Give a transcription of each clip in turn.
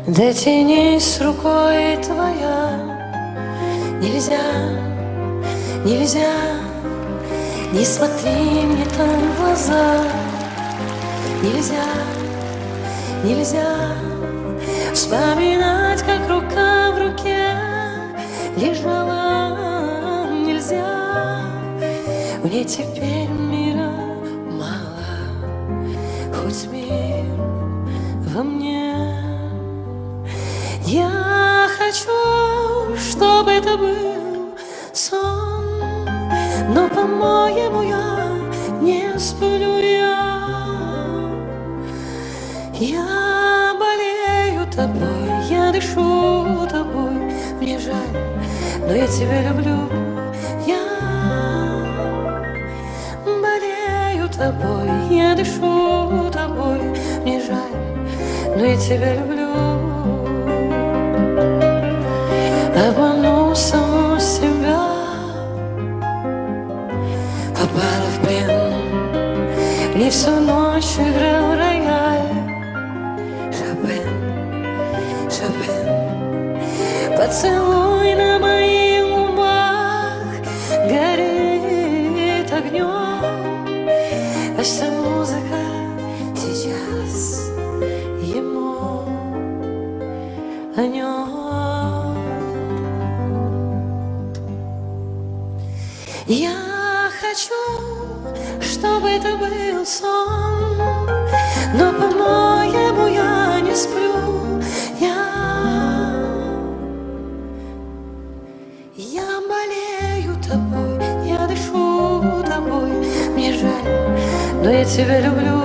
Дотянись рукой твоя, нельзя, нельзя, не смотри мне там в глаза. Нельзя, нельзя вспоминать, как рука в руке лежала. Нельзя, мне теперь мира мало, хоть мир во мне. Я хочу, чтобы это был сон, но, по-моему, я не сплю. Я болею тобой, я дышу тобой. Мне жаль, но я тебя люблю. Я болею тобой, я дышу тобой. Мне жаль, но я тебя люблю. Обману саму себя, попала в плен. Мне всю ночь играл рояль. Шопен, Шопен, поцелуй на моих губах горит огнем. А вся музыка сейчас ему о нем. Я хочу, чтобы это был сон, но, по-моему, я не сплю. Я болею тобой, я дышу тобой. Мне жаль, но я тебя люблю.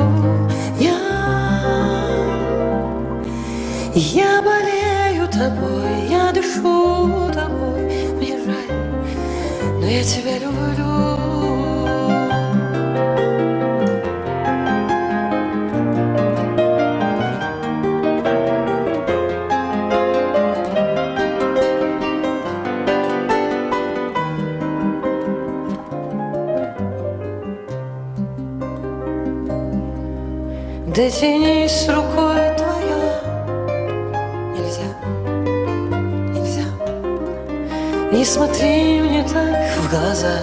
Я болею тобой, я дышу тобой. Мне жаль, но я тебя люблю. Дотянись рукой твоя, нельзя, нельзя, не смотри мне так в глаза.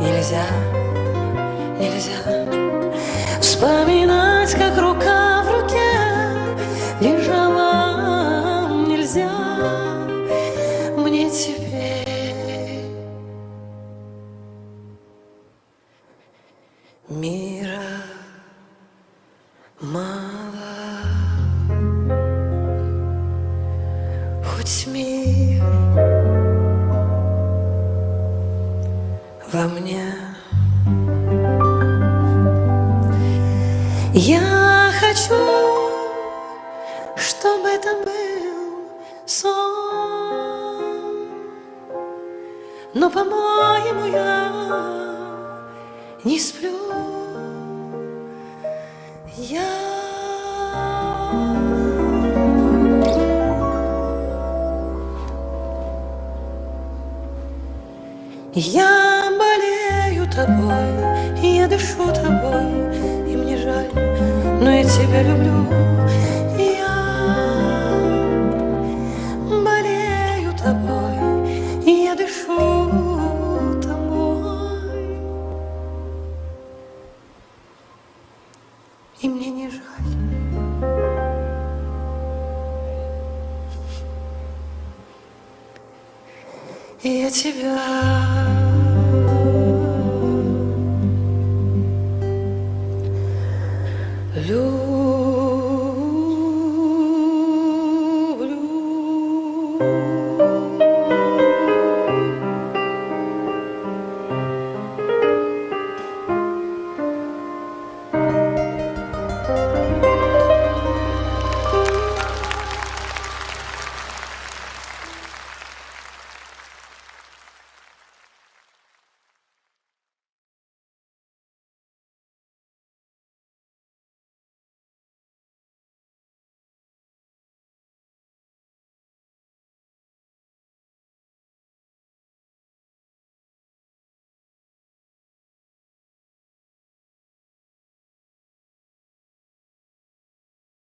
Нельзя, нельзя вспоминать, как рука в руке лежала. Нельзя мне теперь мира мало, хоть мир во мне. Я хочу, чтобы это был сон, но, по-моему, я не сплю. Я болею тобой, я дышу тобой, и мне жаль, но я тебя люблю. Я болею тобой, я дышу тобой, и мне не жаль. Я тебя люблю.